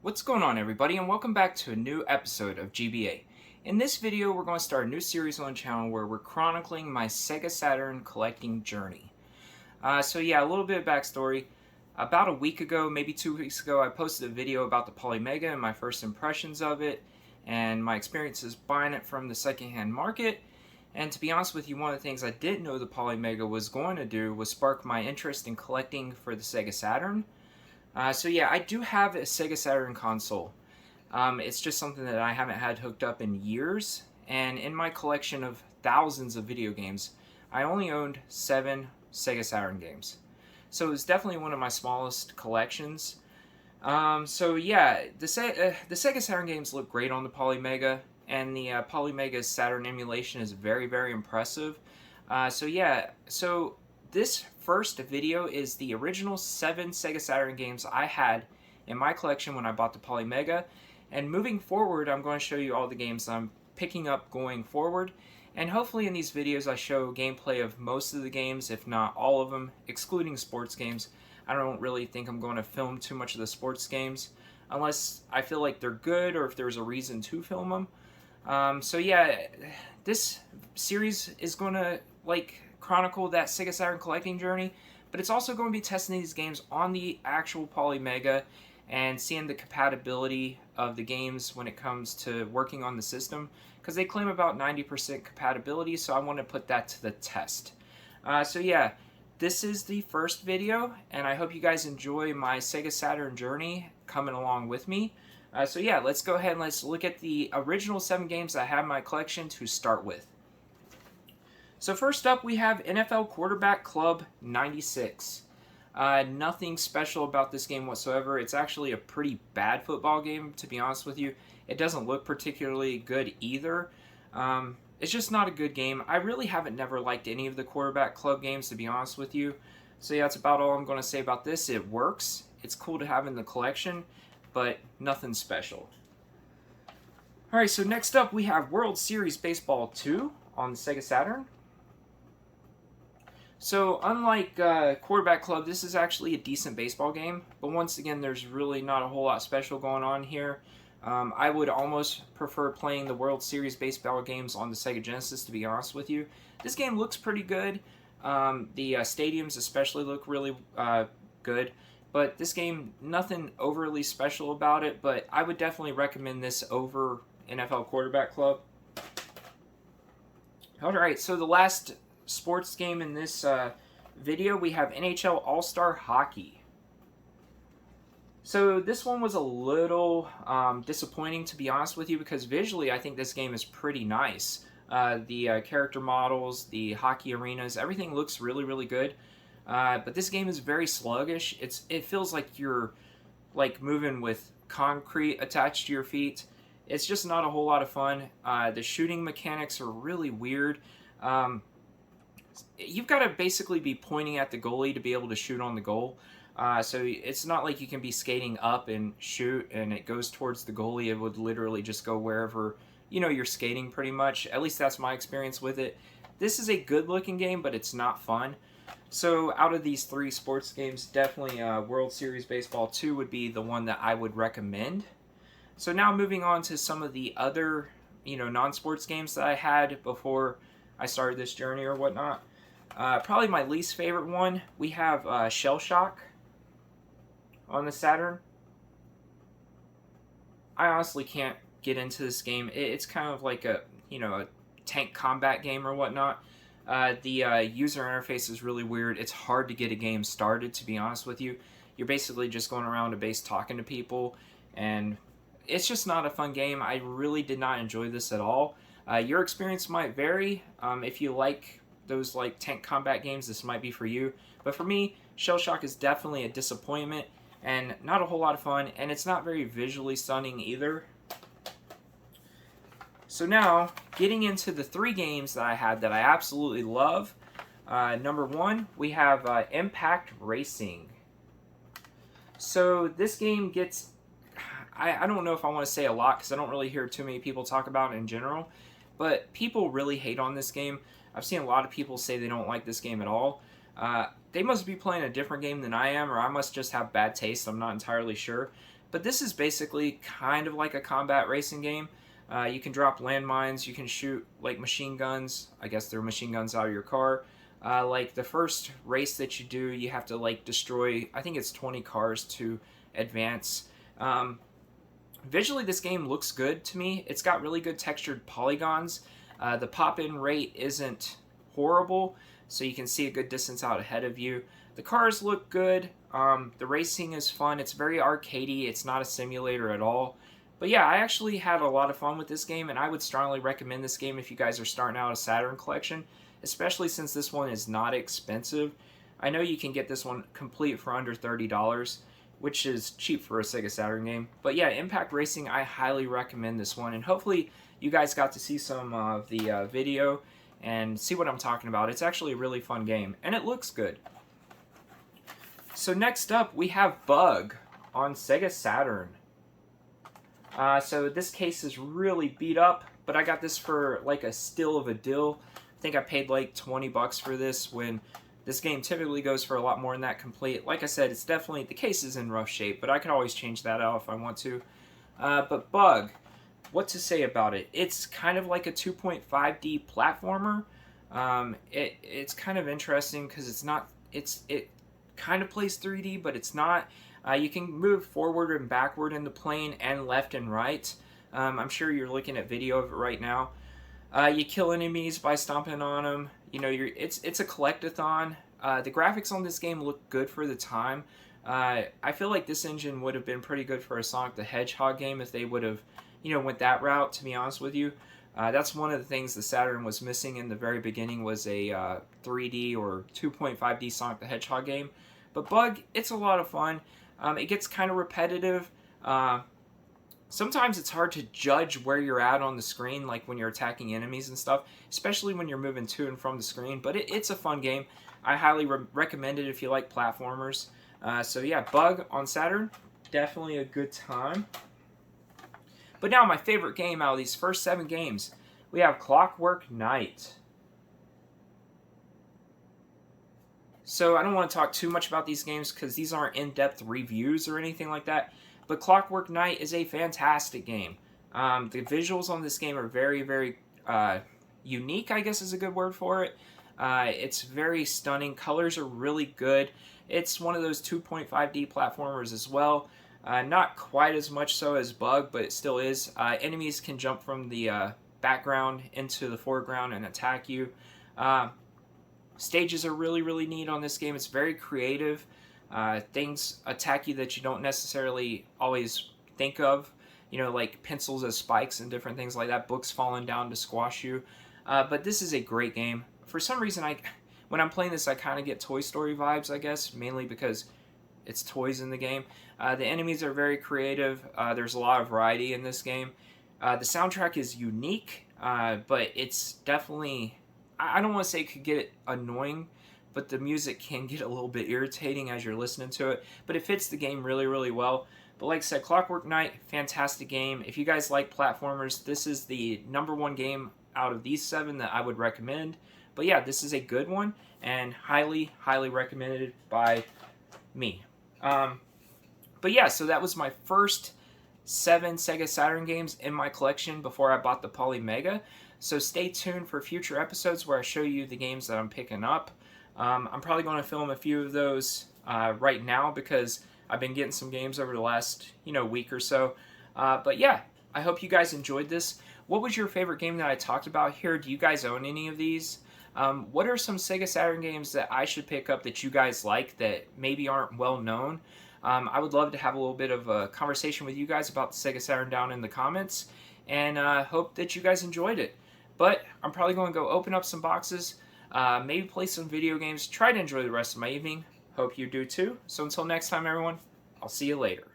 What's going on, everybody, and welcome back to a new episode of GBA. In this video, we're going to start a new series on the channel where we're chronicling my Sega Saturn collecting journey. So yeah, a little bit of backstory. About a week ago, maybe 2 weeks ago, I posted a video about the Polymega and my first impressions of it, and my experiences buying it from the secondhand market. And to be honest with you, one of the things I didn't know the Polymega was going to do was spark my interest in collecting for the Sega Saturn. So yeah, I do have a Sega Saturn console. It's just something that I haven't had hooked up in years, and in my collection of thousands of video games, I only owned 7 Sega Saturn games. So it was definitely one of my smallest collections. So yeah, the Sega Saturn games look great on the Polymega, and the Polymega Saturn emulation is very, very impressive. So yeah, so this first video is the original 7 Sega Saturn games I had in my collection when I bought the Polymega. And moving forward, I'm going to show you all the games I'm picking up going forward. And hopefully in these videos I show gameplay of most of the games, if not all of them, excluding sports games. I don't really think I'm going to film too much of the sports games, unless I feel like they're good or if there's a reason to film them. So yeah, this series is going to chronicle that Sega Saturn collecting journey, but it's also going to be testing these games on the actual Polymega and seeing the compatibility of the games when it comes to working on the system, because they claim about 90% compatibility, so I want to put that to the test. So yeah, this is the first video, and I hope you guys enjoy my Sega Saturn journey coming along with me. So yeah, let's go ahead and let's look at the original 7 games I have in my collection to start with. So first up, we have NFL Quarterback Club 96. Nothing special about this game whatsoever. It's actually a pretty bad football game, to be honest with you. It doesn't look particularly good either. It's just not a good game. I really haven't never liked any of the Quarterback Club games, to be honest with you. So yeah, that's about all I'm going to say about this. It works. It's cool to have in the collection, but nothing special. Alright, so next up we have World Series Baseball 2 on the Sega Saturn. So unlike Quarterback Club, this is actually a decent baseball game, but once again, there's really not a whole lot special going on here. I would almost prefer playing the World Series Baseball games on the Sega Genesis, to be honest with you. This game looks pretty good. The stadiums especially look really good, but this game, nothing overly special about it, but I would definitely recommend this over NFL Quarterback Club. Alright, so the last sports game in this video, we have NHL AllStar Hockey. So this one was a little disappointing, to be honest with you, because visually I think this game is pretty nice. The character models, the hockey arenas, everything looks really, really good. But this game is very sluggish. It feels like you're moving with concrete attached to your feet. It's just not a whole lot of fun. The shooting mechanics are really weird. You've got to basically be pointing at the goalie to be able to shoot on the goal. So it's not like you can be skating up and shoot and it goes towards the goalie. It would literally just go wherever, you're skating pretty much. At least that's my experience with it. This is a good looking game, but it's not fun. So out of these 3 sports games, definitely World Series Baseball 2 would be the one that I would recommend. So now moving on to some of the other, non-sports games that I had before I started this journey or whatnot. Probably my least favorite one, we have Shellshock on the Saturn. I honestly can't get into this game. It's kind of like a tank combat game or whatnot. The user interface is really weird. It's hard to get a game started, to be honest with you. You're basically just going around a base talking to people, and it's just not a fun game. I really did not enjoy this at all. Your experience might vary. If you like those tank combat games, this might be for you. But for me, Shellshock is definitely a disappointment and not a whole lot of fun, and it's not very visually stunning either. So now, getting into the 3 games that I had that I absolutely love. Number 1, we have Impact Racing. So this game gets, I don't know if I want to say a lot because I don't really hear too many people talk about it in general, but people really hate on this game. I've seen a lot of people say they don't like this game at all. they must be playing a different game than I am, or I must just have bad taste. I'm not entirely sure. But this is basically kind of like a combat racing game. You can drop landmines, you can shoot like machine guns. I guess they're machine guns out of your car. Like the first race that you do, you have to like destroy, I think it's 20 cars to advance. Visually, this game looks good to me. It's got really good textured polygons. The pop-in rate isn't horrible, so you can see a good distance out ahead of you. The cars look good. The racing is fun. It's very arcadey. It's not a simulator at all. But yeah, I actually had a lot of fun with this game, and I would strongly recommend this game if you guys are starting out a Saturn collection, especially since this one is not expensive. I know you can get this one complete for under $30, which is cheap for a Sega Saturn game. But yeah, Impact Racing, I highly recommend this one, and hopefully you guys got to see some of the video and see what I'm talking about. It's actually a really fun game, and it looks good. So next up, we have Bug on Sega Saturn. So this case is really beat up, but I got this for like a steal of a deal. I think I paid like 20 bucks for this when this game typically goes for a lot more than that complete. Like I said, it's definitely, the case is in rough shape, but I can always change that out if I want to. But Bug, what to say about it? It's kind of like a 2.5D platformer. It's kind of interesting because it kind of plays 3D, but it's not. You can move forward and backward in the plane and left and right. I'm sure you're looking at video of it right now. You kill enemies by stomping on them. You know, it's a collectathon. The graphics on this game look good for the time. I feel like this engine would have been pretty good for a Sonic the Hedgehog game if they would have, you know, went that route, to be honest with you. That's one of the things the Saturn was missing in the very beginning, was a 3D or 2.5D Sonic the Hedgehog game. But Bug, it's a lot of fun. It gets kind of repetitive. Sometimes it's hard to judge where you're at on the screen, like when you're attacking enemies and stuff, especially when you're moving to and from the screen. But it's a fun game. I highly recommend it if you like platformers. So yeah, Bug on Saturn, definitely a good time. But now my favorite game out of these first 7 games, we have Clockwork Knight. So I don't want to talk too much about these games because these aren't in-depth reviews or anything like that. But Clockwork Knight is a fantastic game. The visuals on this game are very, very unique, I guess is a good word for it. It's very stunning. Colors are really good. It's one of those 2.5D platformers as well. Not quite as much so as Bug, but it still is. Enemies can jump from the background into the foreground and attack you. Stages are really, really neat on this game. It's very creative. Things attack you that you don't necessarily always think of. You know, like pencils as spikes and different things like that. Books falling down to squash you. But this is a great game. For some reason, when I'm playing this, I kind of get Toy Story vibes, I guess. Mainly because it's toys in the game. The enemies are very creative. There's a lot of variety in this game. The soundtrack is unique, but it's definitely... I don't want to say it could get annoying, but the music can get a little bit irritating as you're listening to it. But it fits the game really, really well. But like I said, Clockwork Knight, fantastic game. If you guys like platformers, this is the #1 game out of these 7 that I would recommend. But yeah, this is a good one, and highly, highly recommended by me. But yeah, so that was my first 7 Sega Saturn games in my collection before I bought the Poly Mega. So stay tuned for future episodes where I show you the games that I'm picking up. I'm probably going to film a few of those right now because I've been getting some games over the last, week or so. But yeah, I hope you guys enjoyed this. What was your favorite game that I talked about here? Do you guys own any of these? What are some Sega Saturn games that I should pick up that you guys like that maybe aren't well known? I would love to have a little bit of a conversation with you guys about the Sega Saturn down in the comments, and hope that you guys enjoyed it. But I'm probably going to go open up some boxes, maybe play some video games, try to enjoy the rest of my evening. Hope you do too. So until next time, everyone, I'll see you later.